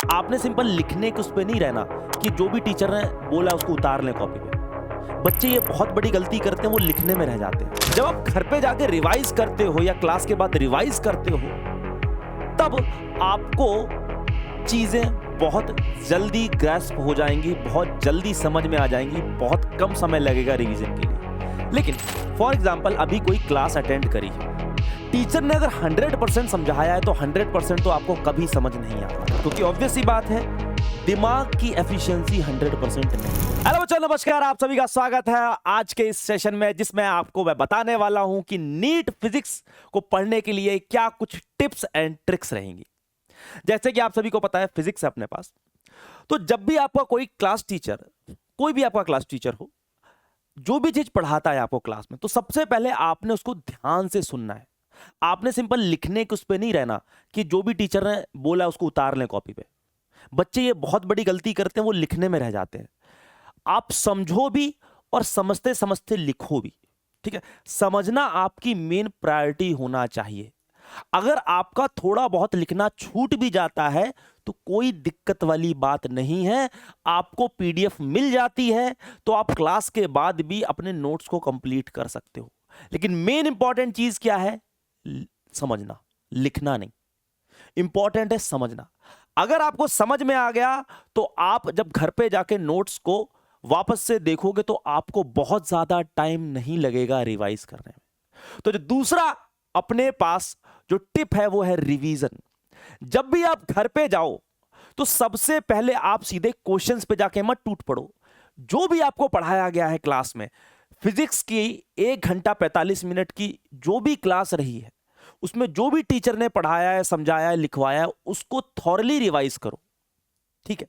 आपने सिंपल लिखने के उस पे नहीं रहना कि जो भी टीचर ने बोला उसको उतार लें कॉपी पे। बच्चे ये बहुत बड़ी गलती करते हैं, वो लिखने में रह जाते हैं। जब आप घर पे जाके रिवाइज करते हो या क्लास के बाद रिवाइज करते हो, तब आपको चीजें बहुत जल्दी ग्रैस्प हो जाएंगी, बहुत जल्दी समझ में आ जाएंगी, बहुत कम समय लगेगा रिवीजन के लिए। लेकिन फॉर एग्जाम्पल अभी कोई क्लास अटेंड करी है, टीचर ने अगर 100% समझाया है तो 100% तो आपको कभी समझ नहीं आता, क्योंकि ऑब्वियस सी बात है दिमाग की एफिशिएंसी 100% नहीं। हेलो बच्चों, नमस्कार, आप सभी का स्वागत है आज के इस सेशन में, जिसमें आपको मैं बताने वाला हूं कि नीट फिजिक्स को पढ़ने के लिए क्या कुछ टिप्स एंड ट्रिक्स रहेंगी। जैसे कि आप सभी को पता है फिजिक्स है अपने पास, तो जब भी आपका कोई क्लास टीचर, कोई भी आपका क्लास टीचर हो, जो भी चीज पढ़ाता है आपको क्लास में, तो सबसे पहले आपने उसको ध्यान से सुनना है। आपने सिंपल लिखने के उस पे नहीं रहना कि जो भी टीचर ने बोला उसको उतार लें कॉपी पे। बच्चे ये बहुत बड़ी गलती करते हैं, वो लिखने में रह जाते हैं। आप समझो भी और समझते समझते लिखो भी, ठीक है। समझना आपकी मेन प्रायोरिटी होना चाहिए। अगर आपका थोड़ा बहुत लिखना छूट भी जाता है तो कोई दिक्कत वाली बात नहीं है, आपको पीडीएफ मिल जाती है तो आप क्लास के बाद भी अपने नोट्स को कंप्लीट कर सकते हो। लेकिन मेन इंपॉर्टेंट चीज क्या है? समझना, लिखना नहीं। इंपॉर्टेंट है समझना। अगर आपको समझ में आ गया तो आप जब घर पे जाके नोट्स को वापस से देखोगे तो आपको बहुत ज्यादा टाइम नहीं लगेगा रिवाइज करने में। तो जो दूसरा अपने पास जो टिप है वो है रिवीजन। जब भी आप घर पे जाओ तो सबसे पहले आप सीधे क्वेश्चंस पे जाके मत टूट पड़ो। जो भी आपको पढ़ाया गया है क्लास में, फिजिक्स की 1 घंटा 45 मिनट की जो भी क्लास रही है, उसमें जो भी टीचर ने पढ़ाया है, समझाया है, लिखवाया है, उसको थॉरली रिवाइज करो, ठीक है।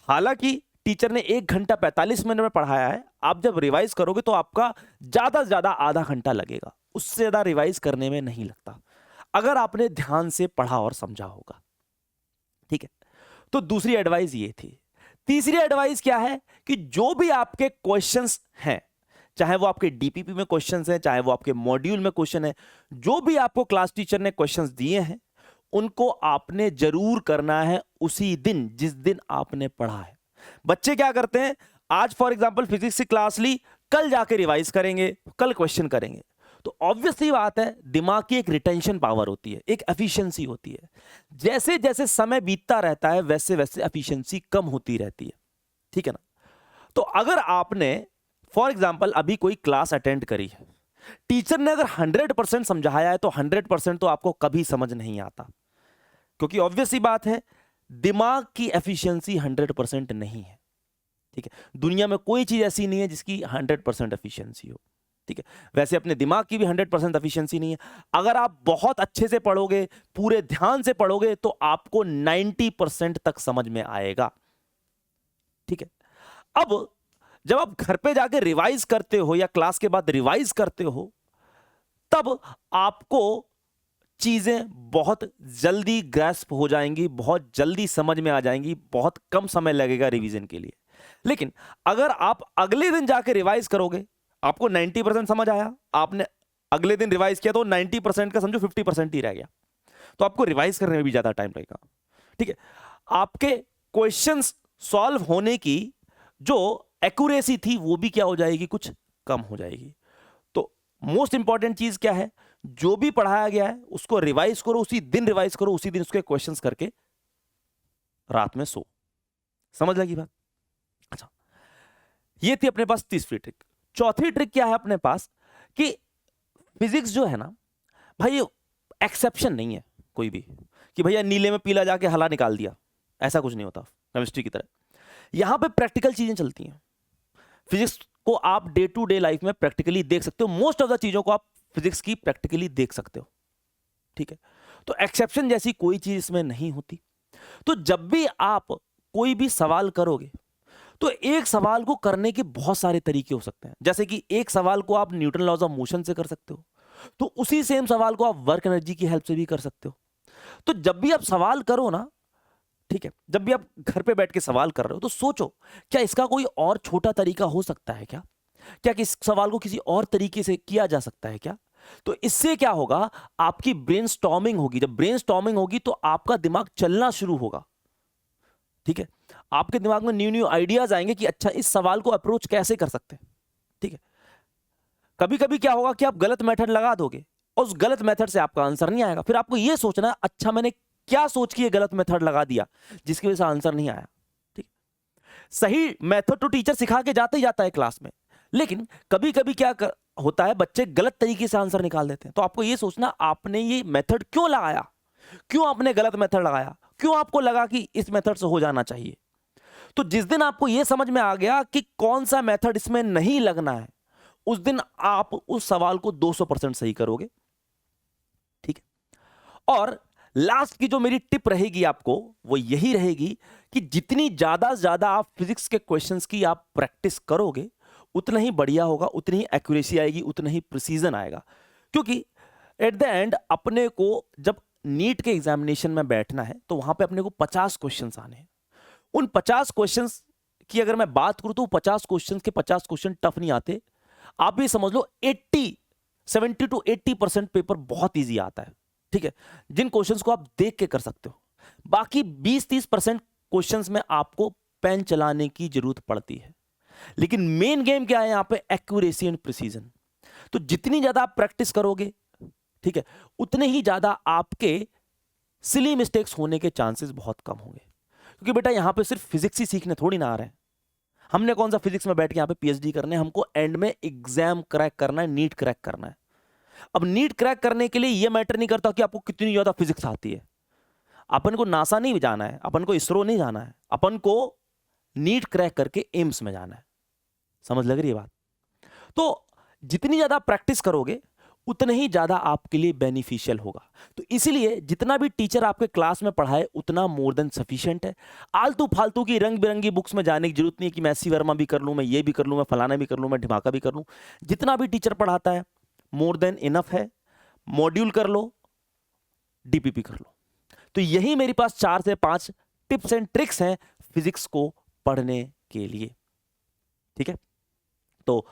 हालांकि टीचर ने 1 घंटा 45 मिनट में पढ़ाया है, आप जब रिवाइज करोगे तो आपका ज्यादा से ज्यादा आधा घंटा लगेगा, उससे ज्यादा रिवाइज करने में नहीं लगता, अगर आपने ध्यान से पढ़ा और समझा होगा, ठीक है। तो दूसरी एडवाइस ये थी। तीसरी एडवाइस क्या है कि जो भी आपके क्वेश्चंस हैं, चाहे वो आपके डीपीपी में क्वेश्चंस हैं, चाहे वो आपके मॉड्यूल में क्वेश्चन है, जो भी आपको क्लास टीचर ने क्वेश्चंस दिए हैं, उनको आपने जरूर करना है उसी दिन जिस दिन आपने पढ़ा है। बच्चे क्या करते हैं, आज फॉर एग्जांपल फिजिक्स की क्लास ली, कल जाके रिवाइज करेंगे, कल क्वेश्चन करेंगे। तो ऑब्वियसली बात है, दिमाग की एक रिटेंशन पावर होती है, एक एफिशिएंसी होती है। जैसे जैसे समय बीतता रहता है वैसे वैसे एफिशिएंसी कम होती रहती है, ठीक है ना। तो अगर आपने फॉर एग्जाम्पल अभी कोई क्लास अटेंड करी है, टीचर ने अगर 100% समझाया है तो 100% तो आपको कभी समझ नहीं आता, क्योंकि ऑब्वियस सी बात है दिमाग की एफिशिएंसी 100% नहीं है, ठीक है। दुनिया में कोई चीज ऐसी नहीं है जिसकी 100% एफिशिएंसी हो, ठीक है। वैसे अपने दिमाग की भी 100% एफिशिएंसी नहीं है। अगर आप बहुत अच्छे से पढ़ोगे, पूरे ध्यान से पढ़ोगे, तो आपको 90% तक समझ में आएगा, ठीक है। अब जब आप घर पे जाके रिवाइज करते हो या क्लास के बाद रिवाइज करते हो, तब आपको चीजें बहुत जल्दी ग्रैस्प हो जाएंगी, बहुत जल्दी समझ में आ जाएंगी, बहुत कम समय लगेगा रिवीजन के लिए। लेकिन अगर आप अगले दिन जाके रिवाइज करोगे, आपको 90% समझ आया, आपने अगले दिन रिवाइज किया तो 90% का समझो 50% ही रह गया, तो आपको रिवाइज करने में भी ज्यादा टाइम लगेगा, ठीक है। आपके क्वेश्चंस सॉल्व होने की जो एक्यूरेसी थी वो भी क्या हो जाएगी, कुछ कम हो जाएगी। तो मोस्ट इंपॉर्टेंट चीज क्या है, जो भी पढ़ाया गया है उसको रिवाइज करो, उसी दिन रिवाइज करो, उसी दिन उसके क्वेश्चंस करके रात में सो। समझ लगी बात? अच्छा, ये थी अपने पास तीसरी ट्रिक। चौथी ट्रिक क्या है अपने पास कि फिजिक्स जो है ना भाई, एक्सेप्शन नहीं है कोई भी कि भैया नीले में पीला जाके हला निकाल दिया, ऐसा कुछ नहीं होता केमिस्ट्री की तरह। यहां पे प्रैक्टिकल चीजें चलती हैं। फिजिक्स को आप डे टू डे लाइफ में प्रैक्टिकली देख सकते हो, मोस्ट ऑफ द चीजों को आप फिजिक्स की प्रैक्टिकली देख सकते हो, ठीक है। तो एक्सेप्शन जैसी कोई चीज इसमें नहीं होती। तो जब भी आप कोई भी सवाल करोगे तो एक सवाल को करने के बहुत सारे तरीके हो सकते हैं। जैसे कि एक सवाल को आप न्यूटन लॉज ऑफ मोशन से कर सकते हो, तो उसी सेम सवाल को आप वर्क एनर्जी की हेल्प से भी कर सकते हो। तो जब भी आप सवाल करो ना, ठीक है, जब भी आप घर पे बैठ के सवाल कर रहे हो तो सोचो क्या इसका कोई और छोटा तरीका हो सकता है क्या, क्या इस सवाल को किसी और तरीके से किया जा सकता है क्या। तो इससे क्या होगा, आपकी ब्रेनस्टॉर्मिंग होगी। जब ब्रेनस्टॉर्मिंग होगी तो आपका दिमाग चलना शुरू होगा, ठीक है, आपके दिमाग में न्यू न्यू आइडियाज आएंगे कि अच्छा इस सवाल को अप्रोच कैसे कर सकते हैं। ठीक है, कभी कभी क्या होगा कि आप गलत मेथड लगा दोगे और उस गलत मेथड से आपका आंसर नहीं आएगा, फिर आपको यह सोचना अच्छा मैंने क्या सोच के ये गलत मेथड लगा दिया जिसकी वजह से आंसर नहीं आया। ठीक, सही मेथड तो टीचर सिखा के जाते ही जाता है क्लास में, लेकिन कभी कभी क्या होता है बच्चे गलत तरीके से आंसर निकाल देते हैं। तो आपको यह सोचना आपने ये मेथड क्यों लगाया, क्यों आपने गलत मेथड लगाया, क्यों आपको लगा कि इस मेथड से हो जाना चाहिए। तो जिस दिन आपको यह समझ में आ गया कि कौन सा मेथड इसमें नहीं लगना है, उस दिन आप उस सवाल को 200% सही करोगे। ठीक है, और लास्ट की जो मेरी टिप रहेगी आपको वो यही रहेगी कि जितनी ज्यादा से ज्यादा आप फिजिक्स के क्वेश्चंस की आप प्रैक्टिस करोगे उतना ही बढ़िया होगा, उतनी ही एक्यूरेसी आएगी, उतना ही प्रिसीजन आएगा। क्योंकि एट द एंड अपने को जब नीट के एग्जामिनेशन में बैठना है तो वहां पे अपने को 50 क्वेश्चंस आने हैं। उन 50 क्वेश्चंस की अगर मैं बात करूं तो 50 क्वेश्चंस के 50 क्वेश्चन टफ नहीं आते। आप भी समझ लो 70 to 80% पेपर बहुत इजी आता है। ठीक है, जिन क्वेश्चंस को आप देख के कर सकते हो, बाकी 20-30% क्वेश्चंस में आपको पेन चलाने की जरूरत पड़ती है। लेकिन मेन गेम क्या है यहां पे, एक्यूरेसी एंड प्रिसीजन। तो जितनी ज्यादा आप प्रैक्टिस करोगे, ठीक है, उतने ही ज्यादा आपके सिली मिस्टेक्स होने के चांसेस बहुत कम होंगे। क्योंकि बेटा यहां पे सिर्फ फिजिक्स ही सीखने थोड़ी ना आ रहे हैं। हमने कौन सा फिजिक्स में बैठ के यहां पे पीएचडी करने, हमको एंड में एग्जाम क्रैक करना है, नीट क्रैक करना है। अब नीट क्रैक करने के लिए यह मैटर नहीं करता कि आपको कितनी ज्यादा फिजिक्स आती है। अपन को नासा नहीं जाना है, अपन को इसरो नहीं जाना है, अपन को नीट क्रैक करके एम्स में जाना है। समझ लग रही है बात? तो जितनी ज्यादा प्रैक्टिस करोगे उतने ही ज्यादा आपके लिए बेनिफिशियल होगा। तो इसीलिए जितना भी टीचर आपके क्लास में पढ़ाए उतना मोर देन सफिशिएंट है। आलतू फालतू की रंग बिरंगी बुक्स में जाने की जरूरत नहीं है कि मैं एससी वर्मा भी कर लूं, मैं ये भी कर लूं, मैं फलाना भी कर लूं, मैं ढिमाका भी कर लूं। जितना भी टीचर पढ़ाता है मोर देन इनफ है। मॉड्यूल कर लो, डीपीपी कर लो। तो यही मेरे पास 4 से 5 टिप्स एंड ट्रिक्स हैं फिजिक्स को पढ़ने के लिए। ठीक है, तो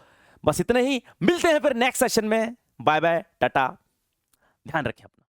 बस इतने ही। मिलते हैं फिर नेक्स्ट सेशन में। बाय बाय, टाटा, ध्यान रखें अपना।